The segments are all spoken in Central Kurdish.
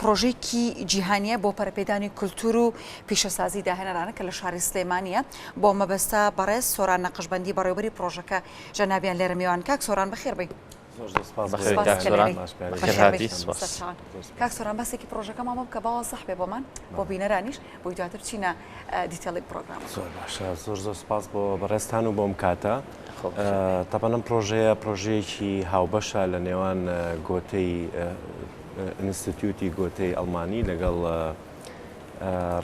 پرۆژێکی جیهانیە بۆ پەرپێدانی کولتور و پیشەسازی داهێنەرانە کە لە شاری سلێمانیە بۆ مەبەستا بەڕێز سۆران نەقشبەندی بەڕێوەبەری پرۆژەکە ژەنابیان لێرە میوان. کاک سۆران بەخێر بێی. کاک سۆران باسێکی پرۆژەکە مامە بکە باوە سەح بێ بۆمان بۆ بینەرانیش بۆی دواتر چینە دیتەڵی پرۆگرام. زۆر باشە، زۆر سپاس بۆ بەڕێستان و بۆم کاتە. تەپەنم پرۆژەیەکی هاوبەشە لە نێوان گۆتەی ئینستیتیوتی گۆتەی ئەڵمانی لەگەڵ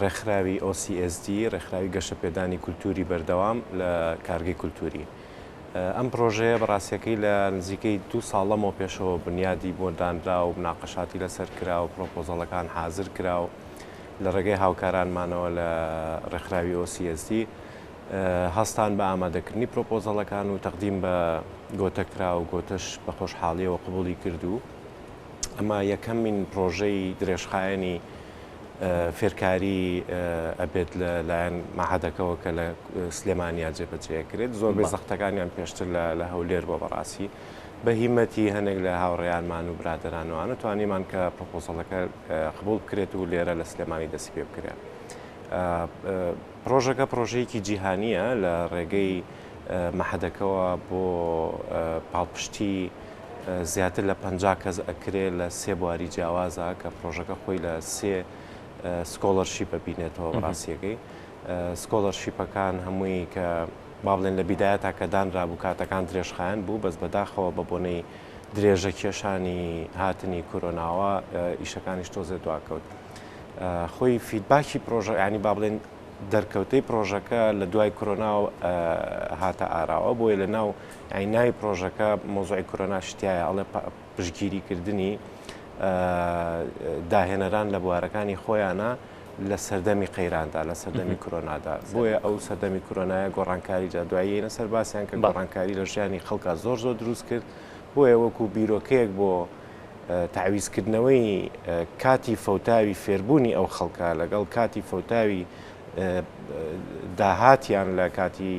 ڕێکخراوی OCSD ڕێکخراوی گەشەپێدانی کولتوری بەردەوام لە کارگەی کولتوری. ئەم پرۆژەیە بەڕاستیەکەی لە نزیکەی 2 ساڵەمەوە پێشەوە بنیادی بۆ دانرا و مناقەشاتی لەسەر کرا و پرۆپۆزەڵەکان حازر کرا و لە ڕێگەی هاوکارانمانەوە لە ڕێکخراوی OCSD هەستان بە ئامادەکردنی پرۆپۆزەڵەکان و تەقدیم بە گۆتە کرا و گۆتەش بە خۆشحاڵیەوە قبوڵی کردو. ئەمە یەکەمین پرۆژەی درێژخایەنی فێرکاری ئەبێت لەلایەن مەعهەدەکەەوە کە لە سلێمانیا جێبەجێکرێت. زۆر بێ زەختەکانیان پێشتر لە هەولێر بۆ بەڕاستی بە هیمەتی هەنێک لە هاوڕێیانمان و برادرانەوە توانیمان کە پرۆپۆزەڵەکە قبول بکرێت و لێرە لە سلێمانی دەستی پێ بکرێت. پرۆژەکە پرۆژەیەکی جیهانیە لە ڕێگەی مەعهەدەکەەوە بۆ پاڵپشتی زیاتر لە 50 کەس ئەکرێت لە 3 بواری جیاوازە کە پرۆژەکە خۆی لە 3 سکۆلەرشیپە بینێتەوە ڕاستیەکەی. سکۆلەرشیپەکان هەمووی کە با بڵێن لە بیدایەتا کە دانرابوو کاتەکان درێژخایەن بوو بەس بەداخەوە بە بۆنەی درێژە کێشانی هاتنی کۆرۆناوە ئیشەکانیش تۆزێ دواکەوت. خۆی فیدباکی پرۆژە ینی با بڵێن دەرکەوتەی پرۆژەکە لە دوای کۆرۆنا و هاتە ئاراوە بۆیە لە ناو عینای پرۆژەکە مۆزوعی کۆرۆنا شتیایە ئەڵێ پشتگیریکردنی داهێنەران لە بوارەکانی خۆیانە لە سەردەمی قەیراندا لە سەردەمی کۆرۆنادا. بۆیە ئەو سەردەمی کۆرۆنایە گۆڕانکاری جادواییە سەر باسییان کە گۆڕانکاری لە ژیانی خەڵکە زۆر دروست کرد. بۆیە وەکو بیرۆکەیەک بۆ تعویزکردنەوەی کاتی فەوتاوی فێربوونی ئەو خەڵکە لەگەڵ کاتی فەوتاوی داهاتیان لە کاتی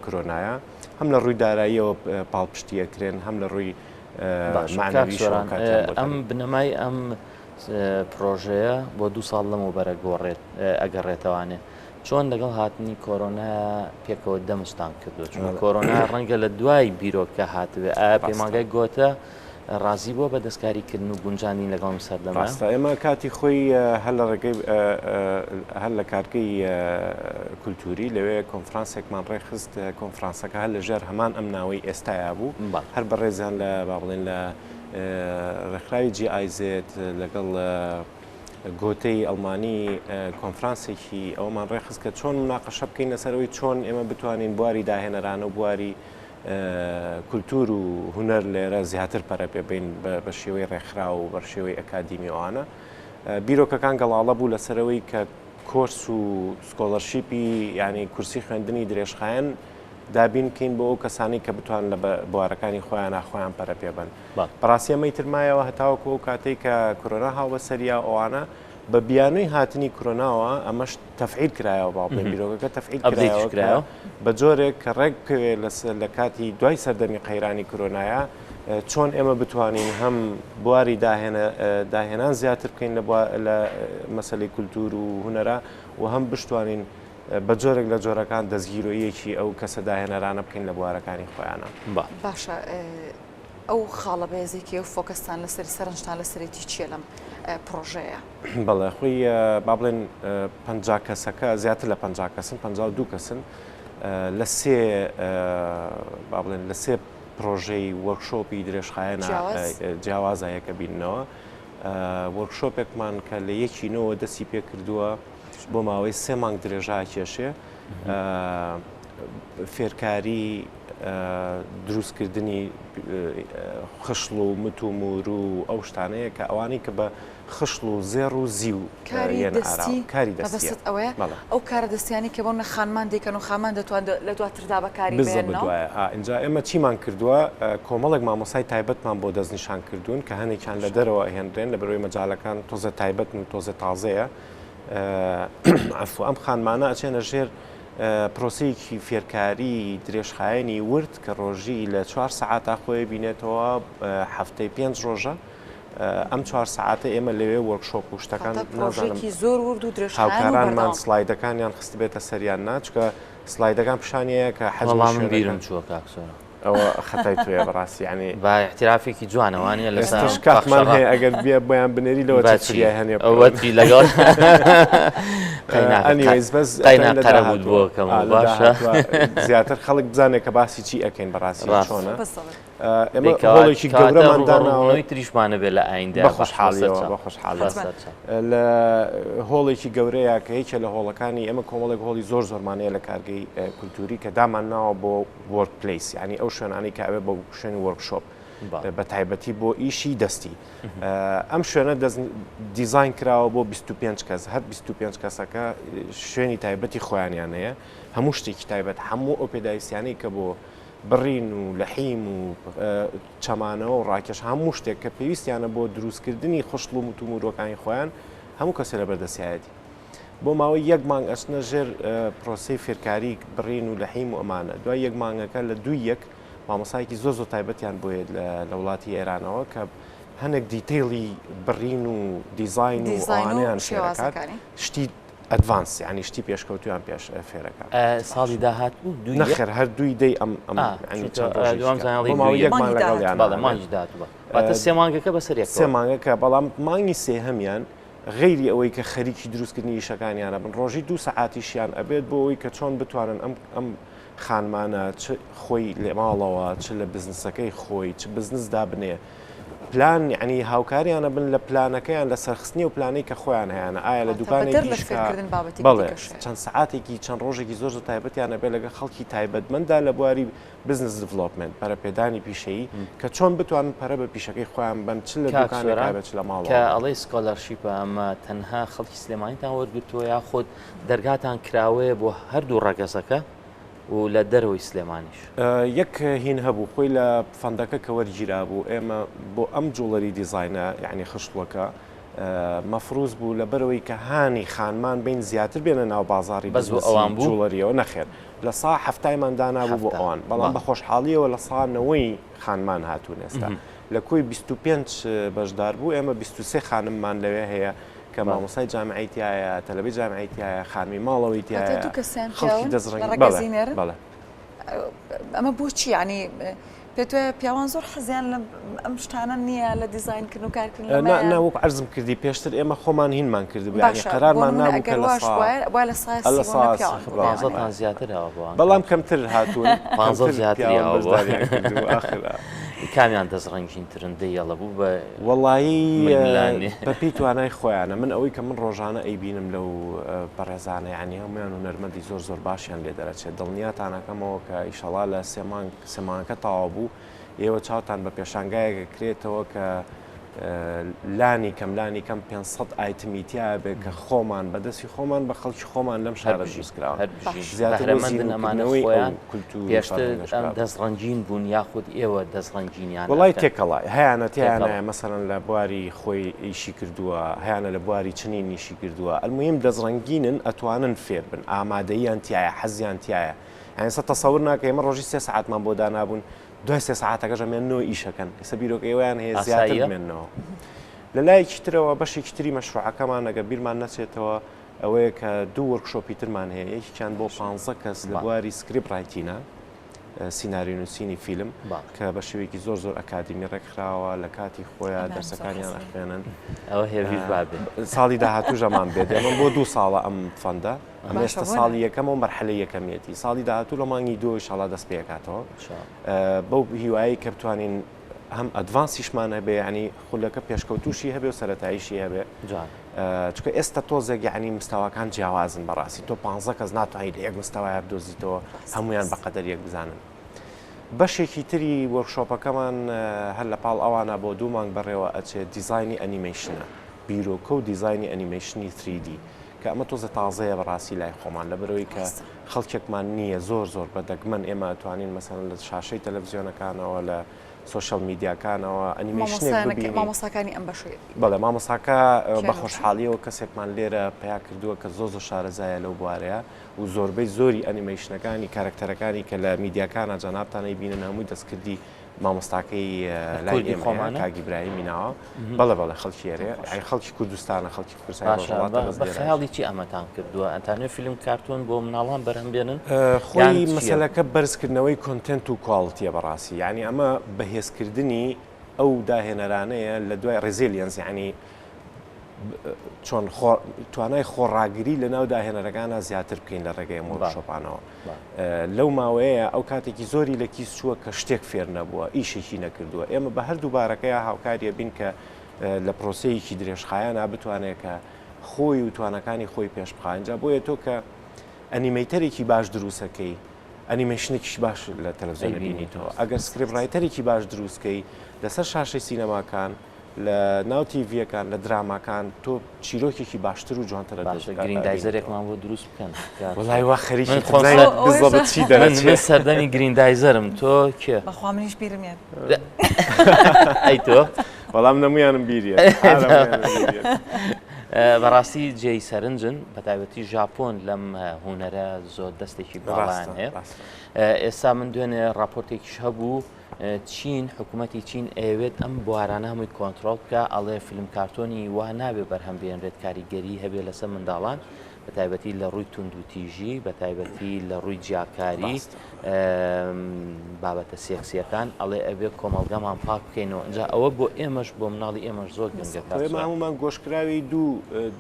کۆرۆنایە هەم لە ڕووی داراییەوە پاڵپشتیەکرێن هەم لە ڕووی معنەویشەوە. ئەم بنەمای ئەم پرۆژەیە بۆ 2 ساڵ لەمەوە بەرەگۆڕێت ئەگەڕێتەوانێ چۆن لەگەڵ هاتنی کۆرۆنا پێکەوە دەمستان کردو چون کۆرۆنا ڕەنگە لە دوای بیرۆکە هاتوێ ئایا پەیمانگای گۆتە ڕازی بۆ بە دەستکاریکردن و گونجانی لەگەڵ سەردەما. ئێمە کاتی خۆی هەل لە ڕێگەی هەل لە کارگەی کولتوری لەوێ کۆنفرانسێکمان ڕێخست کۆنفرانسەکە هەل لەژێر هەمان ئەم ناوەی ئێستایا بوو هەر بەڕێزیان لە با بڵێن لە ڕێکخراوی GIZ لەگەڵ گۆتەی ئەڵمانی کۆنفرانسێکی ئەومان ڕێخست کە چۆن مناقەشە بکەین لەسەرەوەی چۆن ئێمە بتوانین بواری داهێنەرانە و بواری کولتور و هونەر لێرە زیاتر پەرە پێبین بە شێوەی ڕێکخرا و بە شێوەی ئەکادیمیەوانە. بیرۆکەکان گەڵاڵە بوو لەسەرەوەی کە کۆرس و سکۆلەرشیپی ینی کورسی خوێندنی درێژخایەن دابین بکەین بۆ ئەو کەسانی کە بتوان لە بوارەکانی خۆیان پەرە پێبن. بەڕاستی ئەمەی ترمایەوە هەتاوەکو ئەو کاتێک کە کۆرۆنا هاوبە سەریا ئەوانە بە بیانووی هاتنی کۆرۆناوە ئەمەش تەفعیل کرایەوە باڵێن بیرۆکەکە تەفعیل کرایەوە بە جۆرێک کە ڕێک بکەوێت لە کاتی دوای سەردەمی قەیرانی کۆرۆنایە چۆن ئێمە بتوانین هەم بواری داهێنان زیاتر بکەین لە مەسەلەی کولتور و هونەرە و هەم بشتوانین بە جۆرێک لە جۆرەکان دەستگیرۆیەکی ئەو کەسە داهێنەرانە بکەین لە بوارەکانی خۆیانە. باشە ئەو خاڵە بەهێزێکی و فۆکەستان لەسەر سەرنجتان لەسەرێتی چیە لەم پرۆژەیە؟ بەڵێ خۆی با بڵێن 50 کەسەکە زیاتر لە 50 کەسن 52 کەسن لە با بڵێن لە 3 پرۆژەی وەرکشۆپی درێژخایەنە جیاوازایەکە بینەوە. وەرکشۆپێکمان کە لە یەکینەوە دەستی پێ کردووە بۆ ماوەی 3 مانگ درێژا کێشێ فێرکاری دروستکردنی خشڵ و مت و مور و ئەو شتانەیە کە ئەوانی کە بە خشڵ و زێڕ و زی و کاری دەست ئەوەیە ئەو کارە دەستیانی کە بۆ خانمان دێکەن و خامان دەتوان لە دواتردا بەکاری بێنەوە. اینجا ئێمە چیمان کردووە کۆمەڵێک مامۆسای تایبەتمان بۆ دەستنیشان کردوون کە هەنێکیان لە دەرەوە هێنرێن لە بەرەوەی مەجاالەکان تۆزە تایبەت و تۆزە تازەیە. ئەفو ئەم خانمانە ئەچێنە ژێر پرۆسەیەکی فێرکاری درێژخایەنی ورد کە ڕۆژی لە 4 سەعاتا خۆی بینێتەوە هەفتەی 5 ڕۆژە ئەم 4 ساعتە ئێمە لەوێ وەرکشۆپ و شتەکان نازانم زۆر ورد و درێژخان و هاوکارانمان بەردەوام. سلایدەکانیان خست بێتە سەریان ناچکە سلایدەکان پیشانەیە کە حەزم بیرم چووە کاکسۆرە ئەوە خەتای توێ بەڕاستی ینی با احترافێکی جوانەوانە ئێستش کاتمان هەیە ئەگەر بێ بۆیان بنێری لەوە چریای هەنێ ئەوەتی لەگەڵ قەیناقەرە بوو بۆکەم باشە زیاتر خەڵک بزانێت کە باسی چی ئەکەین بەڕاستی چۆنە ئێمە هۆڵێکی گەورەمان داناوەی تریشمانە بێ لە ئایندا بەخۆشحاڵیەوە بەخۆشحاڵی لە هۆڵێکی گەورەیە کە هیچە لە هۆڵەکانی ئێمە کۆمەڵێک هۆڵی زۆر زۆرمانەیە لە کارگەی کولتوری کە دامان ناوە بۆ وەرک پلیس ینی ئەو شوێنانی کە ئەوێ بە شوێنی وەرکشۆپ بە تایبەتی بۆ ئیشی دەستی ئەم شوێنە دیزاین کراوە بۆ 25 کەس هەر 25 کەسەکە شوێنی تایبەتی خۆیانیانەیە هەموو شتێکی تایبەت هەموو ئەو پێداویستیانەی کە بۆ بڕین و لەحیم و چەمانەوە و ڕاکێش هەموو شتێک کە پێویستیانە بۆ دروستکردنی خوشتڵ و متومورۆکانی خۆیان هەموو کەسێ لە بەردەستایەتی بۆ ماوەی یەک مانگ ئەچنە ژێر پرۆسەی فێرکاری بڕین و لەحیم و ئەمانە دوای یەک مانگەکە لە دوی یەک مامۆسایەکی زۆر تایبەتیان بۆیە لە وڵاتی ئێرانەوە کە هەنێک دیتیلی بڕین و دیزاین و ئەوانەیان شێرەکات شتی ئەدڤانس ینی شتی پێشکەوتویان پێش فێرەکە ساڵی داهات نەخێر هەر دوی دەی ئەم سێ مانگەکە بەسەر سێ مانگەکە بەڵام مانگی سێهەمیان غیری ئەوەی کە خەریکی دروستکردنی ئیشەکانیانە بن ڕۆژی 2 سەعاتیشیان ئەبێت بۆ ئەوەی کە چۆن بتوانن ئەم خانمانە چ خۆی لێماڵەوە چ لە بزنسەکەی خۆی چ بزنس دابنێ پلان ینی هاوکاریانە بن لە پلانەکەیان لە سەرخستنی و پلانەی کە خۆیان هەیەە ئایا لە دوکانێکی بڵێ چەند سعاتێکی چەند ڕۆژێکی زۆر تایبەتیانە بێ لەگە خەڵکی تایبەتمەندا لە بواری بزنس دیڤلۆپمنت پەرەپێدانی پیشەیی کە چۆن بتوانن پەرە بە پیشەکەی خۆیان بن چ لە دوکانێک چ لە ماڵ کە ئەڵێ سکۆلەرشیپە ئەمە تەنها خەڵکی سلێمانیتان وەرگرتووە یا خۆت دەرگاتان کراوەیە بۆ هەردوو ڕەگەزەکە و لە دەرەوەی سلێمانیش یەک هین هەبوو خۆی لە فەندەکە کە وەرگیرا بوو ئێمە بۆ ئەم جوڵەری دیزاینە یعنی خشتوەکە مەفروز بوو لە بەرەوەی کە هانی خانمان بین زیاتر بێنە ناو بازاری بەس بۆ ئەوان بوو جوڵەریەوە نەخێر لە سا هەفتایمان دانابوو بۆ ئەوان بەڵام بە خۆشحاڵیەوە لە سانەوەی خانمان هاتوون ئێستا لە کۆی 25 بەشدار بوو ئێمە 23 خانممان لەوێ هەیە کە مامۆسای جامعیتیایە تەلەبی جامعیتیایە خانمی ماڵەوەیتیایە خەڵکی دەزڕنگ بەڵێ ئەمە بۆچی ینی پێت وایە پیاوان زۆر حەزیان لە ئەم شتانە نییە لە دیزاینکردن و کارکردن ناوەک عەرزم کردی پێشتر ئێمە خۆمان هینمان کردبوو ینی قەرارمان نابوو کە لە سا زیاترەوە بەڵام کەمتر هاتوون کامیان دەستڕەنگین ترندەی یاڵە بوو بە وەڵایی بەپی توانای خۆیانە من ئەوەی کە من ڕۆژانە ئەیبینم لەو بەڕێزانە ینی هەمویان و نەرمەدی زۆر باشیان لێ دەرەچێت دڵنیاتانەکەمەوە کە ئیشەڵا لە سێمانکە تاوا بوو ئێوە چاوتان بە پێشانگایەکە کرێتەوە کە لانی کەم 500 ئایتمیتیا بێ کە خۆمان بەدەستی خۆمان بە خەڵکی خۆمان لەم شارە دروستکراوە زیاترمەندن ئەمانەوەی خۆیان پێشتر دەستڕەنجین بوون یاخود ئێوە دەستڕەنجینیان وڵای تێکەڵای هەیەە تیانە مەسەرەن لە بواری خۆی ئیشی کردووە هەیەە لە بواری چنین نیشی کردووە ئەلمویم دەستڕەنگینن ئەتوانن فێر بن ئامادەیان تایە حەزیان تایە ئەستا تەسەور ناکە ئێمە ڕۆژی 3 ساعتمان بۆ دانابوون دوای 3 ساعتەکەش ئەمێنەوە ئیشەکەن ئێستا بیرۆکەیەوەیان هەیە زیاتر بمێنەوە لە لایەکی ترەوە بەشێکی تری مەشروعەکەمان ئەگە بیرمان نەچێتەوە ئەوەیە کە 2 وەرکشۆپی ترمان هەیە یەکیان بۆ 15 کەس لە بواری سکریپ ڕایتینە سیناریۆنووسینی فیلم کە بە شێوەیەکی زۆر ئەکادمی ڕێکخراوە لە کاتی خۆیان دەرسەکانیان ئەخوێنن ئەوە هێویش بابێت ساڵی داهاتووژەمان بێت ئەمە بۆ 2 ساڵە ئەم فەندە ئەمە ئێستا ساڵی یەکەم و مەرحلەی یەکەمیەتی ساڵی داهاتوو لە مانگی 2 ئینشاڵڵا دەست پێکاتەوە بەو هیوایی کە بتوانین هەم ئەدڤانسیشمان هەبێ ینی خولەکە پێشکەوتوشی هەبێ و سەرەتاییشی هەبێ چکە ئێستا تۆزێک یعنی مستەواکان جیاوازن بەڕاستی تۆ 15 کەس ناتوانیت لە یەک مستەوای بدۆزیتەوە هەمویان بەقەدەر یەک بزانن بەشێکی تری وەرکشۆپەکەمان هەر لە پاڵ ئەوانە بۆ 2 مانگ بەڕێوە ئەچێت دیزاینی ئەنیمەیشنە بیرۆکە و دیزاینی ئەنیمەیشنی 3D کە ئەمە تۆزە تازەیە بەڕاستی لای خۆمان لە بەرەوەی کە خەڵکێکمان نییە زۆر بەدەگمەن ئێمە ئەتوانین مەسەن لە شاشەی تەلەڤیزیۆنەکانەوە لە سوۆشەڵ میدیاکانەوە ئەنیمەیشنێک ببینی مامۆستاکانی ئەم بەشێ بەڵێ مامۆستاکە بە خۆشحاڵیەوە کەسێکمان لێرە پیا کردووە کە زۆر شارەزایە لەو بوارەیە و زۆربەی زۆری ئەنیمەیشنەکانی کارکتەرەکانی کە لە میدیاکانە جەنابتانەی بینن هەمووی دەستکردی مامۆستاکەی لای ئێمە کاک ئیبراهیمی ناوە بەڵێ خەڵکی ئێرە خەڵکی کوردستانە خەڵکی کوردستان بە خەیاڵی چی ئەمەتان کردووە ئەتانێت فیلم کارتون بۆ مناڵان بەرهەم بێنن خۆی مەسەلەکە بەرزکردنەوەی کۆنتنت و کواڵیتیە بەڕاستی یعنی ئەمە بەهێزکردنی ئەو داهێنەرانەیە لە دوای ڕێزیلینس یعنی چۆن توانای خۆڕاگری لە ناو داهێنەرەکانە زیاتر بکەین لە ڕێگەی وەرکشۆپانەوە لەو ماوەیە ئەو کاتێکی زۆری لە کیس چووە کە شتێک فێر نەبووە ئیشێکی نەکردووە ئێمە بە هەردوو بارەکەیە هاوکاریە بین کە لە پرۆسەیەکی درێژخایانە بتوانێت کە خۆی و توانەکانی خۆی پێش بخانجا بۆیە تۆ کە ئەنیمەیتەرێکی باش دروستەکەی ئەنیمێشنێکیش باش لە تەلەڤیزیۆن بینیتەوە ئەگەر سکریپڕایتەرێکی باش دروستکەی لەسەر شاشەی سینەماکان لە ناو تیڤەکان لە دراماکان تۆ چیرۆکێکی باشتر و جوانترە گریندایزەرێکمان بۆ دروست بکەن وڵای وا خەریکی بزڵ چی دەرەچێت سەردەمی گریندایزەرم تۆ کێ بەخوا منیش بیرمێن ئەی تۆ بەڵام نەمویانم بیریە بەڕاستی جێی سەرنجن بە تایبەتی ژاپۆن لەم هوەرە زۆر دەستێکی باڵیان هەیە ئێستا من دوێنێ راپۆرتێکیش هەبوو چین حکوومەتی چین ئەوێت ئەم بوارانە هەمووی کۆنتترۆل بکە ئەڵێ فیلم کارتۆنی وا نابێ بەرهەم بێنرێت کاریگەری هەبێ لەسەر منداڵان بە تایبەتی لە ڕووی تونند و تیژی بە تایبەتی لە ڕووی جیاکاری بابەتە سێکسیەکان ئەڵێ ئەبێ کۆمەڵگەمان پاک بکەینەوە ئەجا ئەوە بۆ ئێمەش بۆ مناڵی ئێمەش زۆر گەنگە هەمومان گۆشکراوی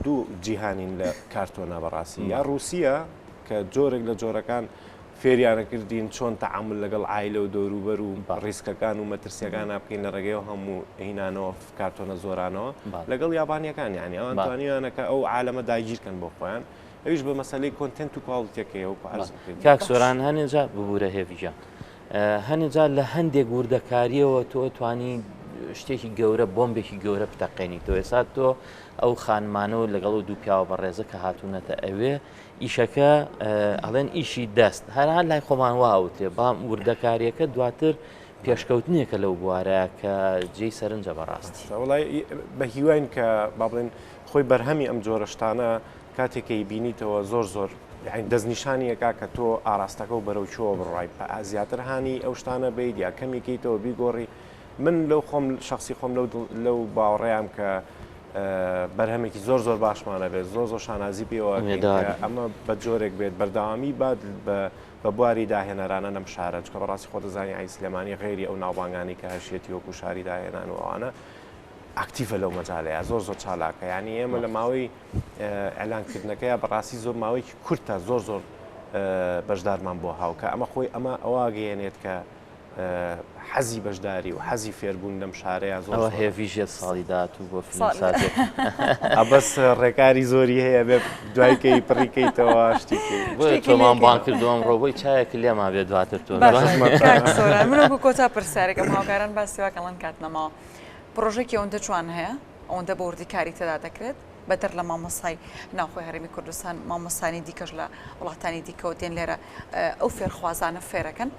دوو جیهانین لە کارتۆنە بەڕاستی یا رووسیا کە جۆرێک لە جۆرەکان فێریانەکردین چۆن تەعامل لەگەڵ عایلە و دەوروبەر و ڕیسکەکان و مەترسیەکان بکەین لە ڕێگەی هەموو هینانەوە کارتۆنە زۆرانەوە لەگەڵ یابانیەکان یعنی ئەوان توانیانەکە ئەو عالەمە داگیرکەن بۆ خۆیان ئەویش بە مەسەلەی کۆنتنت و کواڵیتیەکەیە و کاک سۆران هەنێجا ببوورە هێویژە هەنێجا لە هەندێک وردەکاریەوە تۆ توانی شتێکی گەورە بۆمبێکی گەورە بتەقێنی تۆ ئێستا تۆ ئەو خانمانەوە لەگەڵ و دوو پیاوە بەڕێزە کە هاتوونەتە ئەوێ ئیشەکە ئەڵێن ئیشی دەست هەرها لای خۆمان واوتێ بام وردەکاریەکە دواتر پێشکەوتنیەکە لەو بوارەیە کە جێی سەرنجە بەڕاستی وڵای بە هیواین کە با بڵێن خۆی بەرهەمی ئەم جۆرەشتانە کاتێکی بینیتەوە زۆر دەستنیشانیەکە کە تۆ ئاراستەکە و بەرەو چۆ بڕای زیاتر هاانی ئەو شتانە بیت یا کەمیکەیتەوە بیگۆڕی من لەو خۆم شخصی خۆم لەو باوەڕێیان کە بەرهەمێکی زۆر باشمانە بێت زۆر شانازی پێوە ئەمە بە جۆرێک بێت بەرداوامی بعد بە بواری داهێنەرانە نەم شارە چکە بەڕاستی خۆ دەزانی ئای سلێمانی غێری ئەو ناوبانگانی کە هەشێتی وەکو شاری داهێنان و ئەوانە ئاکتیڤە لەو مەجالەیە زۆر چالاکە ینی ئێمە لە ماوەی ئەلانکردنەکەیە بەڕاستی زۆر ماوەیەکی کورتە زۆر بەشدارمان بۆ هاوکە ئەمە خۆی ئەمە ئەوواگەیەنێت کە حەزی بەشداری و حەزی فێربوون لەم شارەیە زۆر هێویژێت ساڵی داات و بۆ فیلمسازێک ئەبەس ڕێکاری زۆری هەیە بێ دوایکەی پڕیکەیتەوە شتێکی تۆمان بان کردوم ڕۆبۆی چایەکە لێما بێت دواتر تۆ منە کۆتا پرسیارێکم هاوکاران باسیواکەڵەن کاتنەماوە پرۆژێکی ئەوەندە جوان هەیە ئەوەندە بە وردیکاری تێدا دەکرێت بەدەر لە مامۆسای ناوخۆی هەرێمی کوردستان مامۆسانی دیکەش لە وڵاتانی دیکەوە دێن لێرە ئەو فێرخوازانە فێرەکەن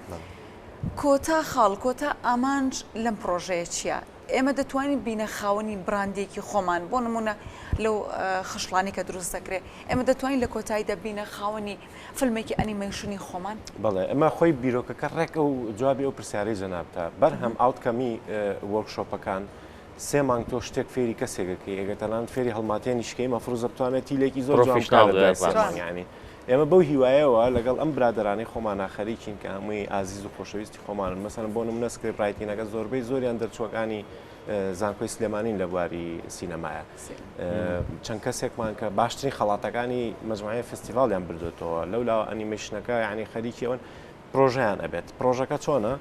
کۆتا خاڵ کۆتا ئامانج لەم پرۆژەیە چییە؟ ئێمە دەتوانین بینە خاوەنی براندێکی خۆمان بۆ نمونە لەو خشلانی کە دروست دەکرێت ئێمە دەتوانین لە کۆتاییدا بینە خاوەنی فیلمێکی ئەنیمەیشنی خۆمان بەڵێ ئەمە خۆی بیرۆکەکە ڕێکە و جوابی ئەو پرسیارەی جەنابتە بەرهەم ئاوتکەمی وەرکشۆپەکان سێ مانگ تۆ شتێک فێری کەسێکەکەی ئەگەتەنان فێری هەڵماتێنی شکەی مەفروزە بتوانێت تیلێکی زۆر ینی ئێمە بەو هیوایەوە لەگەڵ ئەم برادرانی خۆمان ناخەریکین کە هەمووی ئازیز و خۆشەویستی خۆمانن مەسەن بۆ نمونە سکریپڕایتینەکە زۆربەی زۆریان دەرچوەکانی زانکۆی سلێمانین لە بواری سینەمایە چەند کەسێکمان کە باشترین خەڵاتەکانی مەجموعەیە فستیڤاڵیان بردوێتەوە لەولا ئەنیمێشنەکە یعنی خەریکیەوەن پرۆژەیان ئەبێت پرۆژەکە چۆنە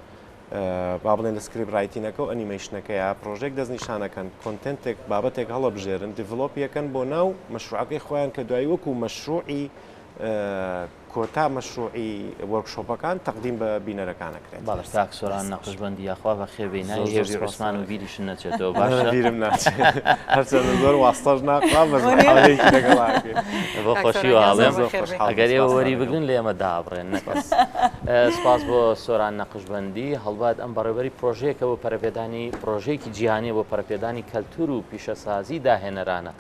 با بڵێن لە سکریپڕایتینەکە و ئەنیمێشنەکەیە پرۆژێک دەستنیشانەکەن کۆنتنتێک بابەتێک هەڵەبژێرن دیڤلۆپیەکەن بۆ ناو مەشروعەکەی خۆیان کە دوایی وەکو مەشروعی کۆتا مەشروعی وەرکشۆپەکان تەقدیم بە بینەرەکانەکرێت باش کاک سۆران نەقشبەندی یاخوا بە خێبینای هێوی ڕۆسمان و بیریشن نەچێتەوە باشە بیرم ناچێت هەرچەندە زۆر واستەش ناقا بەڵێکی لەگەڵاکێ بۆ خۆشی و هاڵێم ئەگەر ئێوە وەری بگرن لە ئێمە دابڕێن نەکەس سپاس بۆ سۆران نەقشبەندی هەڵبات ئەم بەڕێوەری پرۆژەیەکە بۆ پەرەپێدانی پرۆژەیەکی جیهانی بۆ پەرەپێدانی کەلتور و پیشەسازی داهێنەرانە